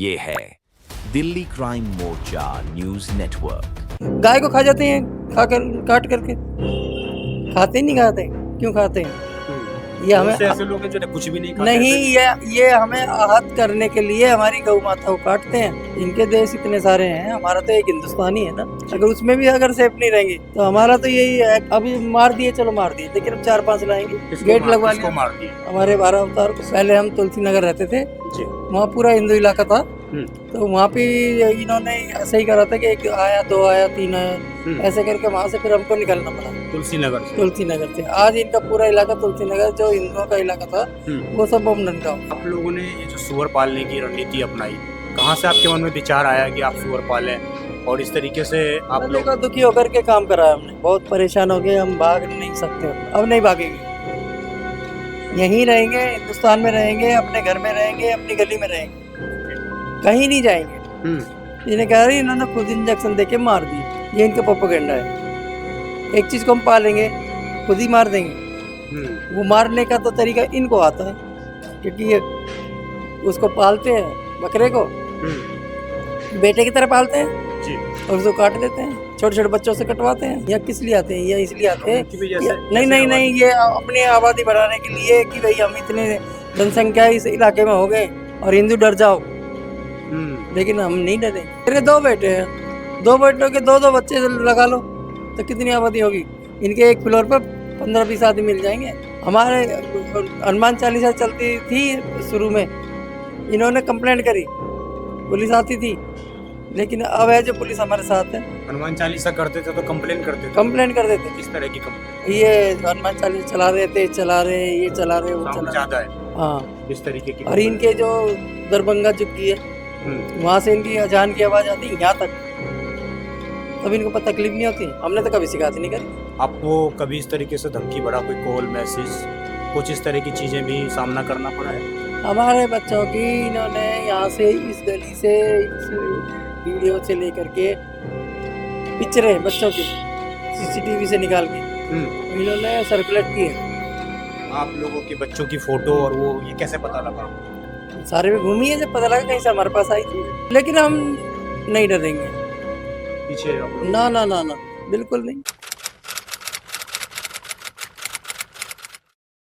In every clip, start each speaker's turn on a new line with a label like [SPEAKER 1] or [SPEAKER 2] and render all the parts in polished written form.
[SPEAKER 1] ये है दिल्ली क्राइम मोर्चा news network.
[SPEAKER 2] गाय को खा जाते हैं, खाकर काट करके खाते नहीं, खाते क्यों खाते हैं? ये हमें
[SPEAKER 3] ऐसे लोग हैं जो कुछ भी नहीं खाते।
[SPEAKER 2] नहीं, ये हमें आहत करने के लिए हमारी गौ माता को काटते हैं। इनके देश इतने सारे हैं, हमारा तो एक हिंदुस्तानी है ना। अगर उसमें भी अगर सेफ नहीं रहेंगे तो हमारा तो यही है। अभी मार दिए, चलो मार दिए, लेकिन अब 4-5 लाएंगे, गेट लगवा लिया।
[SPEAKER 3] मार दिए
[SPEAKER 2] हमारे 12 अवतार को पहले हम तुलसी नगर रहते थे, वहाँ पूरा हिंदू इलाका था। तो वहाँ पे इन्होंने ऐसा ही करा था कि एक आया, 2 आया, 3 आया, ऐसे करके वहाँ से फिर हमको निकलना पड़ा तुलसी नगर से। आज इनका पूरा इलाका तुलसी नगर जो हिंदुओं का इलाका था वो सब बमडन का।
[SPEAKER 3] आप लोगों ने ये जो सुअर पालने की रणनीति अपनाई, कहाँ से आपके मन में विचार आया कि आप सुअर पालें और इस तरीके से आप लोग?
[SPEAKER 2] दुखी होकर के काम करा हमने, बहुत परेशान हो गए, हम भाग नहीं सकते, अब नहीं भागेंगे, यहीं रहेंगे, हिंदुस्तान में रहेंगे, अपने घर में रहेंगे, अपनी गली में रहेंगे, कहीं नहीं जाएंगे। इन्हें कह रही, इन्होंने खुद इंजेक्शन देके मार दिए, ये इनका प्रोपेगेंडा है। एक चीज को हम पालेंगे, खुद ही मार देंगे। वो मारने का तो तरीका इनको आता है, क्योंकि ये उसको पालते हैं, बकरे को बेटे की तरह पालते हैं
[SPEAKER 3] जी,
[SPEAKER 2] और उसको काट देते हैं, छोटे छोटे बच्चों से कटवाते हैं। या किस लिए आते हैं? या इसलिए आते हैं नहीं, ये अपनी आबादी बढ़ाने के लिए कि भाई हम इतने जनसंख्या इस इलाके में हो गए और हिंदू डर जाओ। लेकिन हम नहीं डरे। मेरे 2 बेटे हैं, 2 बेटों के 2-2 बच्चे लगा लो तो कितनी आबादी होगी? इनके एक फ्लोर पर 15-20 आदमी मिल जाएंगे। हमारे हनुमान चालीसा चलती थी शुरू में, इन्होंने कंप्लेंट करी, पुलिस आती थी, लेकिन अब है जो पुलिस हमारे साथ है।
[SPEAKER 3] हनुमान चालीसा करते थे तो कंप्लेन कर देते।
[SPEAKER 2] किस
[SPEAKER 3] तरह की कंप्लेन?
[SPEAKER 2] ये हनुमान चालीसा चला रहे थे, चला रहे, ये चला रहे, वो चला
[SPEAKER 3] ज्यादा है।
[SPEAKER 2] हाँ,
[SPEAKER 3] इस तरीके की।
[SPEAKER 2] और इनके जो दरभंगा चुकी है, वहाँ से इनकी अजान की आवाज आती है यहाँ तक, तब इनको पता तकलीफ नहीं होती। हमने तो कभी शिकायत नहीं करी।
[SPEAKER 3] आपको कभी इस तरीके से धमकी भरा कोई कॉल, मैसेज, कुछ इस तरह की चीजें भी सामना करना पड़ा है?
[SPEAKER 2] हमारे बच्चों की इन्होंने यहाँ से, इस गली से, इस वीडियो से लेकर के पिक्चरें बच्चों की सीसीटीवी से निकाल के इन्होंने सर्कुलेट की है।
[SPEAKER 3] आप लोगों के बच्चों की फोटो और वो ये कैसे पता लगा?
[SPEAKER 2] सारे में घूमी है, जब पता लगा कहीं से हमारे पास आई थी। लेकिन हम नहीं डरेंगे
[SPEAKER 3] पीछे।
[SPEAKER 2] ना, बिल्कुल नहीं।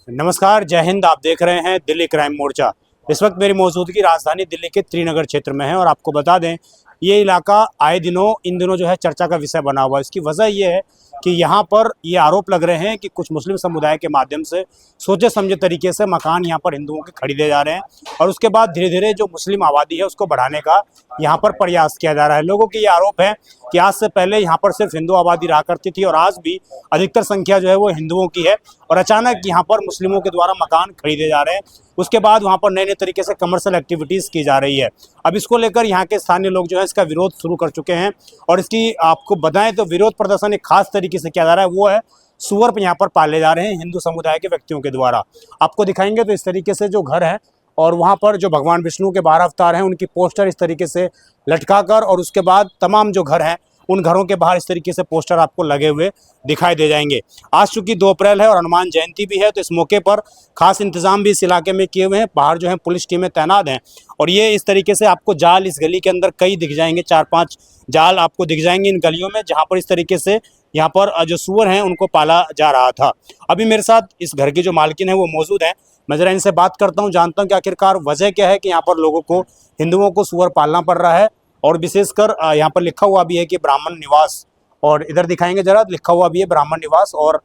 [SPEAKER 3] नमस्कार, जय हिंद। आप देख रहे हैं दिल्ली क्राइम मोर्चा। इस वक्त मेरी मौजूदगी राजधानी दिल्ली के त्रिनगर क्षेत्र में है और आपको बता दें, ये इलाका आए दिनों इन दिनों जो है चर्चा का विषय बना हुआ है। इसकी वजह ये है कि यहाँ पर ये आरोप लग रहे हैं कि कुछ मुस्लिम समुदाय के माध्यम से सोचे समझे तरीके से मकान यहाँ पर हिंदुओं के खरीदे जा रहे हैं और उसके बाद धीरे धीरे जो मुस्लिम आबादी है उसको बढ़ाने का यहाँ पर प्रयास किया जा रहा है। लोगों की ये आरोप है कि आज से पहले यहाँ पर सिर्फ हिंदू आबादी रहा करती थी और आज भी अधिकतर संख्या जो है वो हिंदुओं की है और अचानक यहाँ पर मुस्लिमों के द्वारा मकान खरीदे जा रहे हैं। उसके बाद वहाँ पर नए नए तरीके से कमर्शियल एक्टिविटीज़ की जा रही है। अब इसको लेकर यहाँ के स्थानीय लोग जो है इसका विरोध शुरू कर चुके हैं और इसकी आपको बताएं तो विरोध प्रदर्शन एक खास तरीके से किया जा रहा है, वो है सुअर यहाँ पर पाले जा रहे हैं हिंदू समुदाय के व्यक्तियों के द्वारा। आपको दिखाएंगे तो इस तरीके से जो घर है और वहाँ पर जो भगवान विष्णु के 12 अवतार हैं उनकी पोस्टर इस तरीके से लटका कर, और उसके बाद तमाम जो घर हैं उन घरों के बाहर इस तरीके से पोस्टर आपको लगे हुए दिखाई दे जाएंगे। आज चूंकि 2 अप्रैल है और हनुमान जयंती भी है, तो इस मौके पर खास इंतजाम भी इस इलाके में किए हुए हैं। बाहर जो है पुलिस टीमें तैनात हैं और ये इस तरीके से आपको जाल इस गली के अंदर कई दिख जाएंगे, 4-5 जाल आपको दिख जाएंगे इन गलियों में, जहाँ पर इस तरीके से यहाँ पर जो सुअर हैं उनको पाला जा रहा था। अभी मेरे साथ इस घर की जो मालकिन है वो मौजूद है, मैं जरा इनसे बात करता हूँ, जानता हूँ कि आखिरकार वजह क्या है कि यहाँ पर लोगों को, हिंदुओं को सुअर पालना पड़ रहा है। और विशेषकर यहाँ पर लिखा हुआ भी है कि ब्राह्मण निवास, और इधर दिखाएंगे जरा, लिखा हुआ भी है ब्राह्मण निवास, और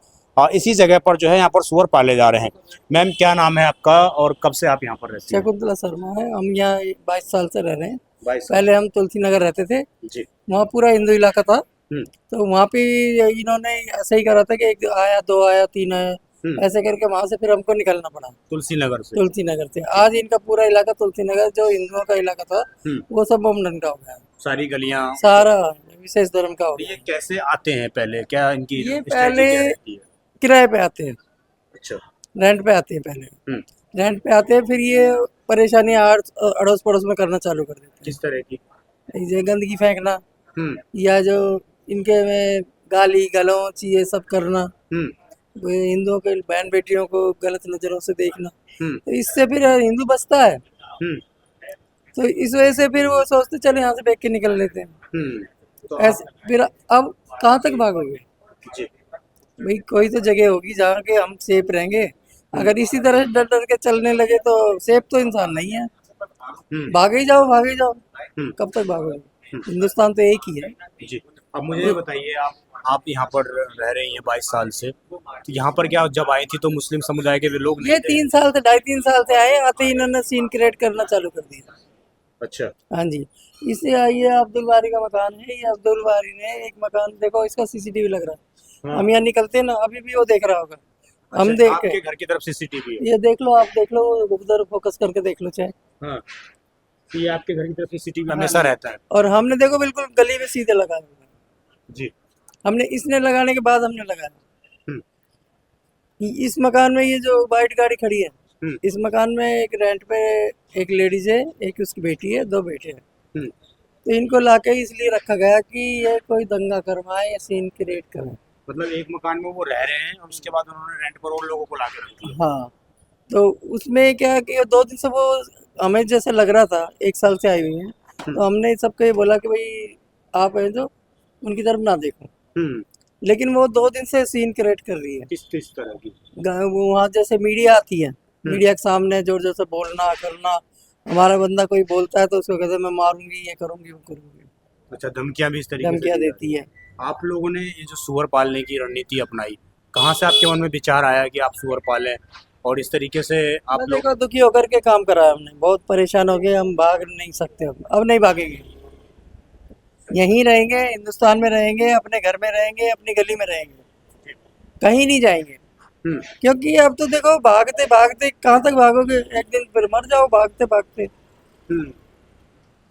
[SPEAKER 3] इसी जगह पर जो है यहाँ पर सुअर पाले जा रहे हैं। मैम, क्या नाम है आपका और कब से आप यहाँ पर रहते हैं?
[SPEAKER 2] शकुंतला शर्मा है, हम यहाँ 22 साल से रह रहे हैं। पहले हम तुलसी नगर रहते थे जी, वहाँ पूरा हिंदू इलाका था। तो वहाँ पे इन्होंने ऐसा ही करा था कि एक आया, 2 आया, 3 आया, ऐसे करके वहाँ से फिर हमको निकलना पड़ा तुलसी नगर से। आज इनका पूरा इलाका तुलसी नगर जो हिंदुओं का इलाका था वो सब बमडन का हो गया, सारी गलियां, सारा विशेष धर्म का हो गया।
[SPEAKER 3] ये कैसे आते हैं? पहले क्या इनकी
[SPEAKER 2] ये पहले किराए पे आते हैं।
[SPEAKER 3] अच्छा,
[SPEAKER 2] रेंट पे आते हैं पहले। रेंट पे आते हैं, फिर ये परेशानी अड़ोस पड़ोस में करना चालू कर देते हैं।
[SPEAKER 3] किस तरह की?
[SPEAKER 2] ये गंदगी फेंकना या जो इनके में गाली गलौच ये सब करना, हिंदुओं के बहन बेटियों को गलत नजरों से देखना, तो इससे फिर हिंदू बचता है। तो इस वजह से फिर वो सोचते चलो यहाँ से फेंक के निकल लेते हैं।
[SPEAKER 3] तो
[SPEAKER 2] ऐसे फिर अब कहाँ तक भागोगे
[SPEAKER 3] जी
[SPEAKER 2] भाई, कोई तो जगह होगी जहाँ के हम सेफ रहेंगे। अगर इसी तरह डर डर के चलने लगे तो सेफ तो इंसान नहीं है। भागे ही जाओ भागे ही जाओ, कब तक भागोगे? हिंदुस्तान तो एक ही है।
[SPEAKER 3] जी। अब मुझे ये बताइए, आप यहाँ पर रह रही हैं 22 साल से, तो यहाँ पर क्या जब आई थी तो मुस्लिम समुदाय के भी लोग नहीं
[SPEAKER 2] ये
[SPEAKER 3] थे?
[SPEAKER 2] 3 साल से 2.5-3 साल से आए, आते ही इन्होंने सीन क्रिएट करना चालू कर दिया।
[SPEAKER 3] अच्छा।
[SPEAKER 2] हाँ जी, इसे ये अब्दुल बारी का मकान है। ये अब्दुल बारी ने एक मकान, देखो इसका सीसीटीवी लग रहा है।
[SPEAKER 3] हाँ।
[SPEAKER 2] हम यहाँ निकलते हैं ना, अभी भी वो देख रहा होगा। हम
[SPEAKER 3] अच्छा,
[SPEAKER 2] देख
[SPEAKER 3] आपके घर की तरफ सीसीटीवी है?
[SPEAKER 2] ये देख लो, आप देख लो, उधर फोकस करके देख लो चाहे।
[SPEAKER 3] हाँ, तो ये आपके घर की तरफ सीसीटीवी हमेशा रहता है?
[SPEAKER 2] और हमने देखो बिल्कुल गली में सीधे लगाया हुआ है।
[SPEAKER 3] जी।
[SPEAKER 2] हमने इसने लगाने के बाद हमने लगाया।
[SPEAKER 3] हम्म,
[SPEAKER 2] इस मकान में ये जो वाइट गाड़ी खड़ी है,
[SPEAKER 3] हम्म,
[SPEAKER 2] इस मकान में एक रेंट पे एक लेडीज है, एक उसकी बेटी है, 2 बेटे हैं।
[SPEAKER 3] हम्म।
[SPEAKER 2] तो इनको लाके इसलिए रखा गया कि ये कोई दंगा करवाए या सीन क्रिएट करे।
[SPEAKER 3] मतलब एक मकान में वो रह रहे हैं और उसके बाद उन्होंने रेंट पर और लोगों को लाके रख दिया?
[SPEAKER 2] हाँ, तो उसमें क्या है कि 2 दिन से वो हमें जैसे लग रहा था 1 साल से आई हुई है। तो हमने सबको ये बोला कि भाई आप है जो उनकी तरफ ना देखो,
[SPEAKER 3] हम्म।
[SPEAKER 2] लेकिन वो 2 दिन से सीन क्रिएट कर रही है।
[SPEAKER 3] किस किस तरह की?
[SPEAKER 2] वो वहाँ जैसे मीडिया आती है, मीडिया के सामने जोर जोर से बोलना करना। हमारा बंदा कोई बोलता है तो उसको कहते हैं मैं मारूंगी, ये करूंगी, वो करूंगी,
[SPEAKER 3] अच्छा, धमकियां भी इस तरीके से
[SPEAKER 2] धमकियाँ
[SPEAKER 3] दी जा
[SPEAKER 2] देती है।
[SPEAKER 3] रही? आप लोगों ने ये जो सुअर पालने की रणनीति अपनाई, कहाँ से आपके मन में विचार आया कि आप सुअर पालें और इस तरीके से आप
[SPEAKER 2] मैं
[SPEAKER 3] लोग?
[SPEAKER 2] देखो दुखी होकर के काम करा है हमने, बहुत परेशान हो गए, हम भाग नहीं सकते। अब नहीं भागेंगे, यहीं रहेंगे, हिंदुस्तान में रहेंगे, अपने घर में रहेंगे, अपनी गली में रहेंगे, कहीं नहीं जाएंगे।
[SPEAKER 3] हम्म,
[SPEAKER 2] क्योंकि अब तो देखो भागते भागते कहाँ तक भागोगे, एक दिन फिर मर जाओ भागते भागते।
[SPEAKER 3] हम्म।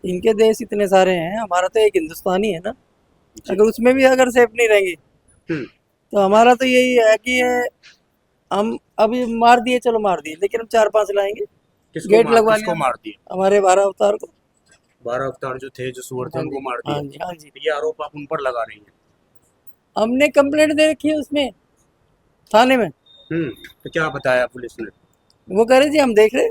[SPEAKER 2] इनके देश इतने सारे हैं, हमारा तो एक हिंदुस्तान ही है ना।
[SPEAKER 3] जी।
[SPEAKER 2] अगर उसमें भी अगर सेफ नहीं रहेंगे
[SPEAKER 3] हम्म।
[SPEAKER 2] तो हमारा तो यही है कि हम अभी मार दिए, चलो मार दिए, लेकिन हम 4-5 लाएंगे, गेट लगवा
[SPEAKER 3] किसको
[SPEAKER 2] लिया
[SPEAKER 3] मार दिया?
[SPEAKER 2] हमारे 12 अवतार को।
[SPEAKER 3] 12 अवतार जो थे, जो सुअर थे,
[SPEAKER 2] हाँ
[SPEAKER 3] उनको
[SPEAKER 2] जी,
[SPEAKER 3] मार
[SPEAKER 2] हाँ
[SPEAKER 3] दिया?
[SPEAKER 2] जी, हाँ जी।
[SPEAKER 3] ये आरोप आप उन पर लगा रही हैं?
[SPEAKER 2] हमने कंप्लेंट दे रखी है उसमें, थाने में।
[SPEAKER 3] तो क्या बताया पुलिस ने?
[SPEAKER 2] वो कह रहे जी हम देख रहे।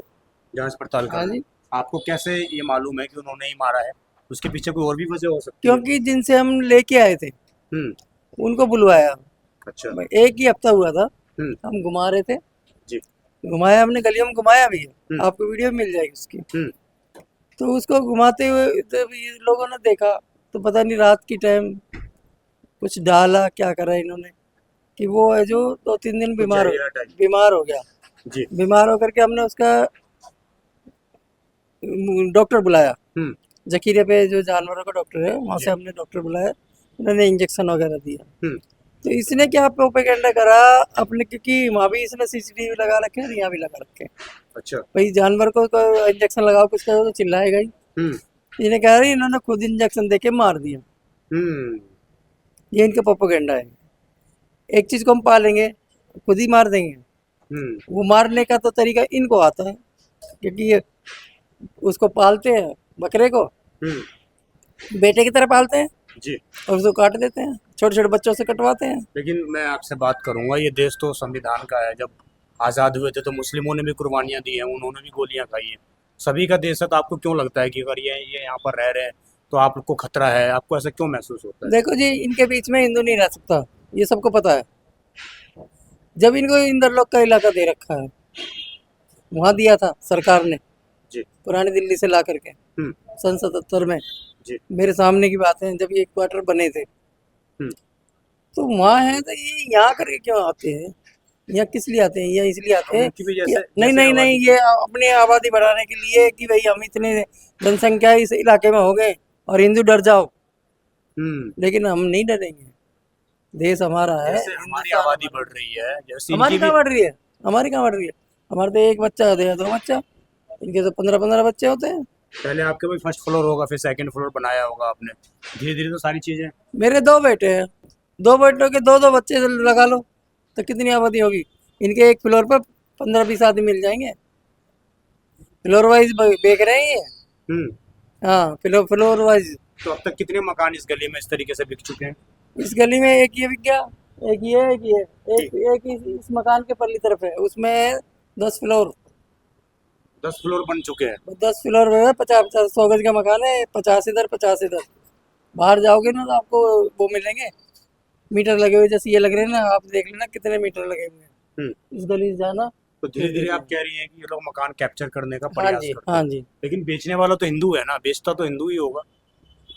[SPEAKER 3] जांच पड़ताल कर
[SPEAKER 2] हाँ
[SPEAKER 3] रहे
[SPEAKER 2] जी,
[SPEAKER 3] हैं। आपको कैसे ये मालूम है कि उन्होंने ही मारा है? उसके पीछे कोई और भी वजह हो सकती है?
[SPEAKER 2] क्योंकि जिनसे हम लेके आए थे
[SPEAKER 3] हम्म।
[SPEAKER 2] उनको बुलवाया।
[SPEAKER 3] अच्छा।
[SPEAKER 2] एक ही हफ्ता हुआ था,
[SPEAKER 3] हम्म।
[SPEAKER 2] हम घुमा रहे थे,
[SPEAKER 3] जी।
[SPEAKER 2] घुमाया हमने, गलियों में घुमाया भी है, आपको वीडियो मिल जाएगी उसकी।
[SPEAKER 3] हम्म।
[SPEAKER 2] तो उसको घुमाते हुए तो ये लोगों ने देखा, तो पता नहीं रात की टाइम कुछ डाला, क्या करा इन्होंने कि वो है जो 2-3 दिन
[SPEAKER 3] जहरीला टाइप।
[SPEAKER 2] बीमार हो गया।
[SPEAKER 3] जी।
[SPEAKER 2] बीमार होकर के हमने उसका डॉक्टर बुलाया,
[SPEAKER 3] हम्म।
[SPEAKER 2] जखीरे पे जो जानवरों का डॉक्टर है, वहाँ से हमने डॉक्टर बुलाया। उन्होंने इंजेक्शन वगैरह दिया।
[SPEAKER 3] हम्म।
[SPEAKER 2] तो इसने क्या प्रोपेगेंडा करा अपने, क्योंकि वहाँ भी इसने सीसीटीवी लगा रखे हैं और यहाँ भी लगा रखे हैं।
[SPEAKER 3] अच्छा।
[SPEAKER 2] भाई जानवर को इंजेक्शन लगाओ कुछ करो तो चिल्लाएगा ही।
[SPEAKER 3] हम्म।
[SPEAKER 2] इन्हें कह रही इन्होंने खुद इंजेक्शन देके मार दिया,
[SPEAKER 3] हम्म।
[SPEAKER 2] ये इनका प्रोपेगेंडा है। एक चीज को हम पालेंगे खुद ही मार देंगे, वो मारने का तो तरीका इनको आता है, क्योंकि ये उसको पालते हैं, बकरे को बेटे की तरह पालते हैं
[SPEAKER 3] जी।
[SPEAKER 2] और उसको काट देते हैं, छोटे छोटे बच्चों से कटवाते हैं।
[SPEAKER 3] लेकिन मैं आपसे बात करूंगा, ये देश तो संविधान का है। जब आज़ाद हुए थे तो मुस्लिमों ने भी कुर्बानियां दी हैं, उन्होंने भी गोलियां खाई हैं। सभी का देश है, तो आपको क्यों लगता है कि अगर ये यहाँ पर रह रहे हैं तो आपको खतरा है? आपको ऐसा क्यों महसूस होता है?
[SPEAKER 2] देखो जी, इनके बीच में हिंदू नहीं रह सकता, ये सबको पता है। जब इनको इंदरलोक का इलाका दे रखा है, वहाँ दिया था सरकार ने
[SPEAKER 3] जी।
[SPEAKER 2] पुरानी दिल्ली से ला करके सन 77 में,
[SPEAKER 3] जी।
[SPEAKER 2] मेरे सामने की बात है, जब ये क्वार्टर बने थे
[SPEAKER 3] हम्म।
[SPEAKER 2] तो वहाँ है, तो ये यहाँ करके क्यों आते हैं? यहाँ किस लिए आते हैं? यहाँ इसलिए आते हैं
[SPEAKER 3] उनकी भी
[SPEAKER 2] कि
[SPEAKER 3] जैसे
[SPEAKER 2] नहीं नहीं नहीं, ये अपनी आबादी बढ़ाने के लिए कि भाई हम इतने जनसंख्या इस इलाके में हो गए और हिंदू डर जाओ। लेकिन हम नहीं डरेंगे, देश हमारा है।
[SPEAKER 3] जैसे हमारी आबादी बढ़ रही है, जैसे
[SPEAKER 2] हमारी
[SPEAKER 3] इनकी
[SPEAKER 2] कहाँ
[SPEAKER 3] भी।
[SPEAKER 2] बढ़ रही है? हमारी कहाँ बढ़ रही है? हमारे तो एक बच्चा होता है, 2 बच्चा, इनके तो 15-15 बच्चे होते हैं।
[SPEAKER 3] पहले आपके भाई फर्स्ट फ्लोर होगा, फिर सेकंड फ्लोर बनाया होगा आपने, धीरे धीरे तो सारी चीजें।
[SPEAKER 2] मेरे 2 बेटे हैं, 2 बेटों के 2-2 बच्चे लगा लो तो कितनी आबादी होगी? इनके एक फ्लोर पर 15-20 आदमी मिल जाएंगे। फ्लोर वाइज बेच रहे हैं ये। हाँ, फ्लोर वाइज।
[SPEAKER 3] तो अब तक कितने मकान इस गली में इस तरीके से बिक चुके हैं?
[SPEAKER 2] इस गली में एक ये बिक गया, एक ये, एक ये, एक इस मकान के परली तरफ है, उसमें 10 फ्लोर।
[SPEAKER 3] 10 फ्लोर बन चुके हैं।
[SPEAKER 2] 10 फ्लोर में 50-50 100 गज का मकान है, 50 इधर 50 इधर। बाहर जाओगे ना तो आपको वो मिलेंगे मीटर लगे हुए, जैसे ये लग रहे हैं ना, आप देख लेना कितने मीटर लगे हुए हैं।
[SPEAKER 3] हम्म।
[SPEAKER 2] इस गली से जाना।
[SPEAKER 3] तो धीरे धीरे आप कह रही हैं कि ये लोग मकान कैप्चर करने का
[SPEAKER 2] हाँ
[SPEAKER 3] प्रयास
[SPEAKER 2] जी,
[SPEAKER 3] करते
[SPEAKER 2] हाँ
[SPEAKER 3] हैं,
[SPEAKER 2] जी।
[SPEAKER 3] लेकिन बेचने वाला तो हिंदू है ना, बेचता तो हिंदू ही होगा।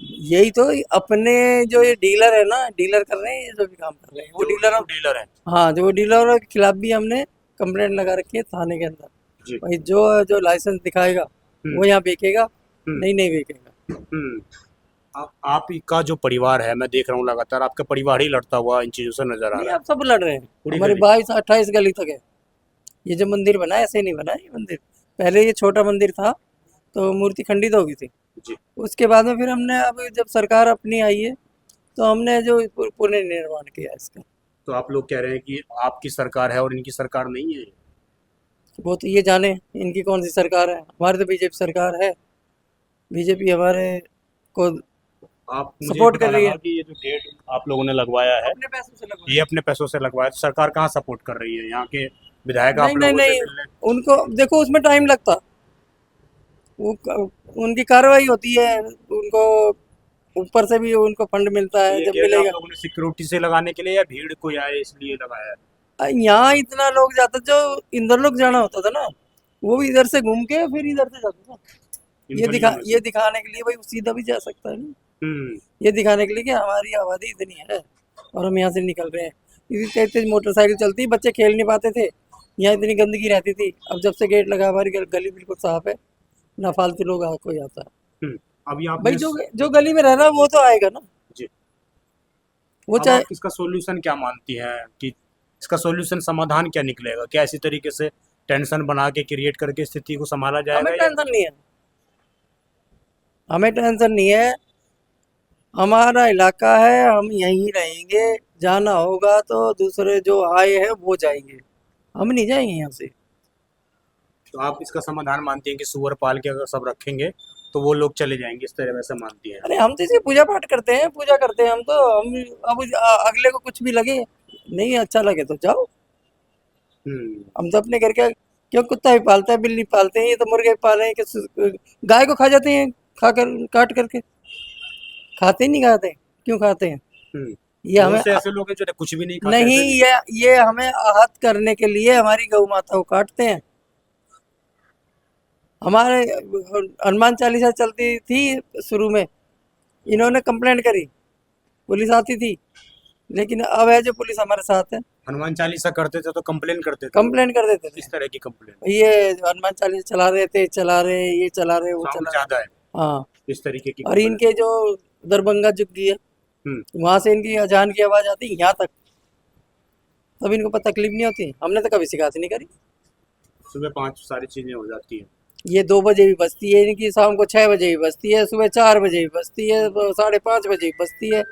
[SPEAKER 2] यही तो अपने जो ये डीलर है ना, डीलर कर रहे हैं ये जो भी काम कर रहे हैं वो डीलर।
[SPEAKER 3] जो डीलर है।
[SPEAKER 2] हाँ, जो डीलर के खिलाफ भी हमने कंप्लेंट लगा रखी है थाने के अंदर।
[SPEAKER 3] जी।
[SPEAKER 2] भाई जो जो लाइसेंस दिखाएगा वो यहाँ बेचेगा, नहीं नहीं बेचेगा।
[SPEAKER 3] हम्म। आपका जो परिवार है, मैं देख रहा हूँ लगातार आपका परिवार ही लड़ता हुआ इन चीजों से नजर आ
[SPEAKER 2] नहीं,
[SPEAKER 3] रहा है।
[SPEAKER 2] आप सब लड़ रहे हैं।
[SPEAKER 3] पूरी
[SPEAKER 2] हमारी
[SPEAKER 3] गली।
[SPEAKER 2] 22-28 गली तक है। ये जो मंदिर बना है ऐसे नहीं बना है ये मंदिर। पहले ये छोटा मंदिर था तो मूर्ति खंडित हो गई थी।
[SPEAKER 3] जी।
[SPEAKER 2] उसके बाद में फिर हमने, अब जब सरकार अपनी आई है तो हमने जो पुनर्निर्माण किया इसका।
[SPEAKER 3] तो आप लोग कह रहे हैं कि आपकी सरकार है और इनकी सरकार नहीं है।
[SPEAKER 2] वो तो ये जाने इनकी कौन सी सरकार है, हमारी तो बीजेपी सरकार है। बीजेपी हमारे को
[SPEAKER 3] आप मुझे
[SPEAKER 2] सपोर्ट
[SPEAKER 3] पता
[SPEAKER 2] कर रही
[SPEAKER 3] लगा
[SPEAKER 2] है।
[SPEAKER 3] कि ये जो गेट आप लोगों ने लगवाया है,
[SPEAKER 2] अपने पैसों से लगवाया।
[SPEAKER 3] ये अपने पैसों से लगवाया, तो सरकार कहाँ सपोर्ट कर रही है? यहाँ के विधायक आप
[SPEAKER 2] नहीं नहीं
[SPEAKER 3] लोगों से
[SPEAKER 2] नहीं,
[SPEAKER 3] मिलने।
[SPEAKER 2] उनको देखो उसमें टाइम लगता। वो उनकी कार्रवाई होती है, उनको ऊपर से भी उनको फंड मिलता है
[SPEAKER 3] ये
[SPEAKER 2] जब
[SPEAKER 3] गेट आप
[SPEAKER 2] मिलेगा।
[SPEAKER 3] लोगों ने सिक्योरिटी से लगाने के लिए या भीड़ कोई आए इसलिए लगाया है?
[SPEAKER 2] यहाँ इतना लोग जाता, जो इंदर लोग जाना होता था ना वो भी इधर से घूम के फिर इधर से जाता था।
[SPEAKER 3] गलियों में से।
[SPEAKER 2] ये दिखाने के लिए भाई सीधा भी जा सकता है ना।
[SPEAKER 3] हम्म।
[SPEAKER 2] ये दिखाने के लिए कि हमारी आबादी इतनी है और हम यहाँ से निकल रहे हैं। इतनी तेज तेज मोटरसाइकिल चलती, बच्चे खेल नहीं पाते थे, यहाँ इतनी गंदगी रहती थी। अब जब से गेट लगा हमारी गली बिल्कुल साफ है, ना फालतू लोग कोई आता है।
[SPEAKER 3] अभी
[SPEAKER 2] भाई
[SPEAKER 3] आपने
[SPEAKER 2] जो गली में रह रहा है वो तो आएगा ना।
[SPEAKER 3] जी।
[SPEAKER 2] वो
[SPEAKER 3] अब
[SPEAKER 2] चाहे
[SPEAKER 3] आप इसका सॉल्यूशन क्या मानती हैं कि इसका सॉल्यूशन समाधान क्या निकलेगा? क्या इसी तरीके से टेंशन बना के क्रिएट करके स्थिति को संभाला जाएगा
[SPEAKER 2] हमें
[SPEAKER 3] या
[SPEAKER 2] टेंशन नहीं है, हमें टेंशन नहीं है। हमारा इलाका है, हम यहीं रहेंगे। जाना होगा तो दूसरे जो आए हैं वो जाएंगे, हम नहीं जाएंगे यहाँ से।
[SPEAKER 3] तो आप इसका समाधान मानती हैं कि सुअर पाल के अगर सब रखेंगे तो वो लोग चले जाएंगे, इस तरह वैसे मानती हैं?
[SPEAKER 2] अरे हम तो इसे पूजा पाठ करते हैं, पूजा करते हैं हम तो। हम अब अगले को कुछ भी लगे, नहीं अच्छा लगे तो जाओ।
[SPEAKER 3] हम्म।
[SPEAKER 2] हम तो अपने घर के, क्यों कुत्ता भी पालता है, बिल्ली पालते हैं, ये तो मुर्गे भी पाले हैं कि गाय को खा जाते हैं, खाकर काट करके खाते ही नहीं, खाते क्यों खाते हैं? ये
[SPEAKER 3] बहुत
[SPEAKER 2] हमें
[SPEAKER 3] से ऐसे लोग हैं जो कुछ भी नहीं खाते
[SPEAKER 2] नहीं,
[SPEAKER 3] ऐसे।
[SPEAKER 2] ये हमें आहत करने के लिए हमारी गौ माता को काटते हैं। हमारे हनुमान चालीसा चलती थी शुरू में, इन्होंने कंप्लेंट करी, पुलिस आती थी, लेकिन अब है जो पुलिस हमारे साथ है।
[SPEAKER 3] हनुमान चालीसा करते थे तो कंप्लेन करते थे।
[SPEAKER 2] कंप्लेंट कर देते थे,
[SPEAKER 3] इस तरह की कंप्लेन
[SPEAKER 2] ये हनुमान चालीसा चला रहे थे, चला रहे, ये चला रहे, वो
[SPEAKER 3] साउंड
[SPEAKER 2] चला
[SPEAKER 3] ज्यादा है,
[SPEAKER 2] रहे। हाँ,
[SPEAKER 3] इस तरीके की
[SPEAKER 2] और
[SPEAKER 3] complaint।
[SPEAKER 2] इनके जो दरभंगा झुग्गी है
[SPEAKER 3] हम्म।
[SPEAKER 2] वहां से इनकी अजान की आवाज आती यहाँ तक, तब इनको पता तकलीफ नहीं होती। हमने तो कभी शिकायत नहीं करी।
[SPEAKER 3] सुबह 5 सारी चीजें हो जाती हैं।
[SPEAKER 2] ये 2 बजे भी बजती है इनकी, शाम को 6 बजे भी बजती है, सुबह 4 बजे भी बजती है, 5:30 बजे भी बजती है।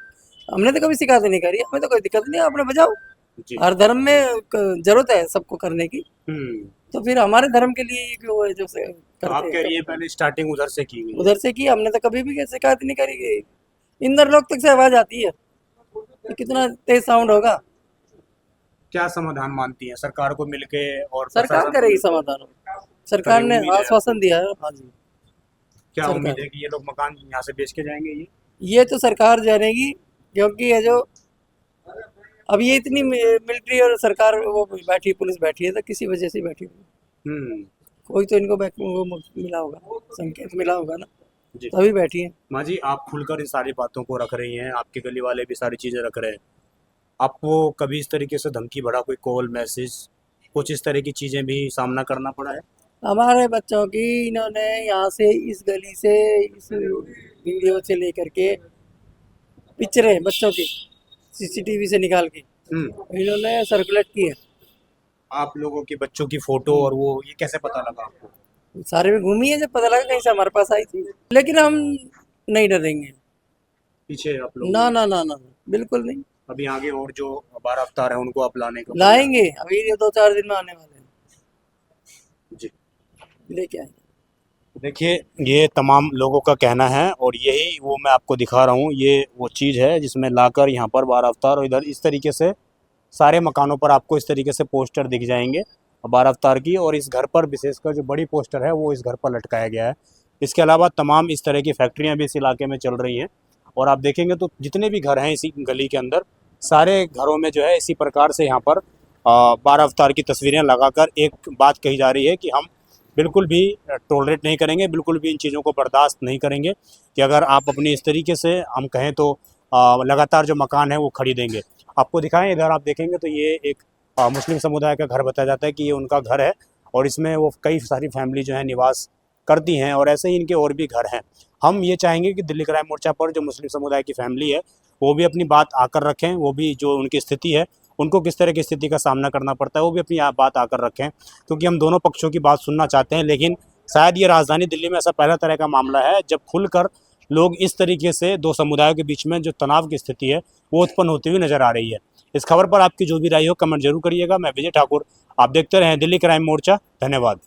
[SPEAKER 2] हमने तो कभी शिकायत नहीं करी, हमें तो कोई दिक्कत नहीं है, आपने बजाओ।
[SPEAKER 3] जी।
[SPEAKER 2] हर धर्म में जरूरत है सबको करने की,
[SPEAKER 3] हम्म।
[SPEAKER 2] तो फिर हमारे धर्म के लिए ये क्यों है जो
[SPEAKER 3] तो आप
[SPEAKER 2] करते
[SPEAKER 3] कह रही
[SPEAKER 2] हैं?
[SPEAKER 3] है पहले स्टार्टिंग उधर से की हुई है।
[SPEAKER 2] उधर से की, हमने तो कभी भी शिकायत नहीं करी। इंदर लोग तक से आवाज आती है, तो कितना तेज साउंड होगा।
[SPEAKER 3] क्या समाधान मानती हैं सरकार को मिलके और
[SPEAKER 2] सरकार
[SPEAKER 3] प्रशासन को
[SPEAKER 2] करेगी
[SPEAKER 3] मिलके?
[SPEAKER 2] समाधान, सरकार ने
[SPEAKER 3] उम्मीद है
[SPEAKER 2] आश्वासन दिया है। हाँ जी,
[SPEAKER 3] क्या
[SPEAKER 2] सरकार।
[SPEAKER 3] उम्मीद है कि ये लोग मकान यहाँ से बेच के जाएंगे ये?
[SPEAKER 2] ये तो सरकार जानेगी, क्योंकि ये जो अब ये इतनी मिलिट्री और सरकार वो बैठी, पुलिस बैठी है, तो किसी वजह से बैठी हुई।
[SPEAKER 3] हम्म।
[SPEAKER 2] कोई तो इनको वो मिला होगा, संकेत मिला होगा ना,
[SPEAKER 3] जी।
[SPEAKER 2] तभी बैठी है।
[SPEAKER 3] माँ जी, आप खुलकर इन सारी बातों को रख रही हैं, आपके गली वाले भी सारी चीज़ें रख रहे हैं। आपको कभी इस तरीके से धमकी भरा कोई कॉल मैसेज कुछ इस तरह की चीज़ें भी सामना करना पड़ा है?
[SPEAKER 2] हमारे बच्चों की इन्होंने यहाँ से, इस गली से, इस वीडियो से लेकर के पिक्चरें बच्चों की सीसीटीवी से निकाल के इन्होंने सर्कुलेट की है।
[SPEAKER 3] आप लोगों के बच्चों की फोटो और वो ये कैसे पता लगा आपको?
[SPEAKER 2] सारे में घूमी है, जब पता लगा कहीं से हमारे पास आई थी, लेकिन हम नहीं डरेंगे।
[SPEAKER 3] पीछे आप लोग
[SPEAKER 2] ना ना ना ना, बिल्कुल नहीं।
[SPEAKER 3] अभी आगे और जो बारह अवतार है उनको आप लाने का
[SPEAKER 2] लाएंगे, अभी ये 2-4 दिन में आने वाले हैं,
[SPEAKER 3] जी।
[SPEAKER 2] लेके आएंगे।
[SPEAKER 3] देखिए, ये तमाम लोगों का कहना है और यही वो मैं आपको दिखा रहा हूँ, ये वो चीज़ है जिसमें लाकर यहाँ पर 12 अवतार और इधर इस तरीके से सारे मकानों पर आपको इस तरीके से पोस्टर दिख जाएंगे बारह अवतार की, और इस घर पर विशेषकर जो बड़ी पोस्टर है वो इस घर पर लटकाया गया है। इसके अलावा तमाम इस तरह की फैक्ट्रियां भी इस इलाके में चल रही हैं, और आप देखेंगे तो जितने भी घर हैं इसी गली के अंदर, सारे घरों में जो है इसी प्रकार से यहाँ पर 12 अवतार की तस्वीरें लगाकर एक बात कही जा रही है कि हम बिल्कुल भी टॉलरेट नहीं करेंगे, बिल्कुल भी इन चीज़ों को बर्दाश्त नहीं करेंगे कि अगर आप अपनी इस तरीके से हम कहें तो लगातार जो मकान है वो खरीदेंगे। आपको दिखाएं, इधर आप देखेंगे तो ये एक मुस्लिम समुदाय का घर बताया जाता है कि ये उनका घर है, और इसमें वो कई सारी फैमिली जो है निवास करती हैं, और ऐसे ही इनके और भी घर हैं। हम ये चाहेंगे कि दिल्ली क्राइम मोर्चा पर जो मुस्लिम समुदाय की फैमिली है वो भी अपनी बात आकर रखें, वो भी जो उनकी स्थिति है, उनको किस तरह की स्थिति का सामना करना पड़ता है, वो भी अपनी बात आकर रखें, क्योंकि हम दोनों पक्षों की बात सुनना चाहते हैं। लेकिन शायद ये राजधानी दिल्ली में ऐसा पहला तरह का मामला है जब खुलकर लोग इस तरीके से दो समुदायों के बीच में जो तनाव की स्थिति है वो उत्पन्न होती हुई नजर आ रही है। इस खबर पर आपकी जो भी राय हो कमेंट जरूर करिएगा। मैं विजय ठाकुर, आप देखते रहें दिल्ली क्राइम मोर्चा। धन्यवाद।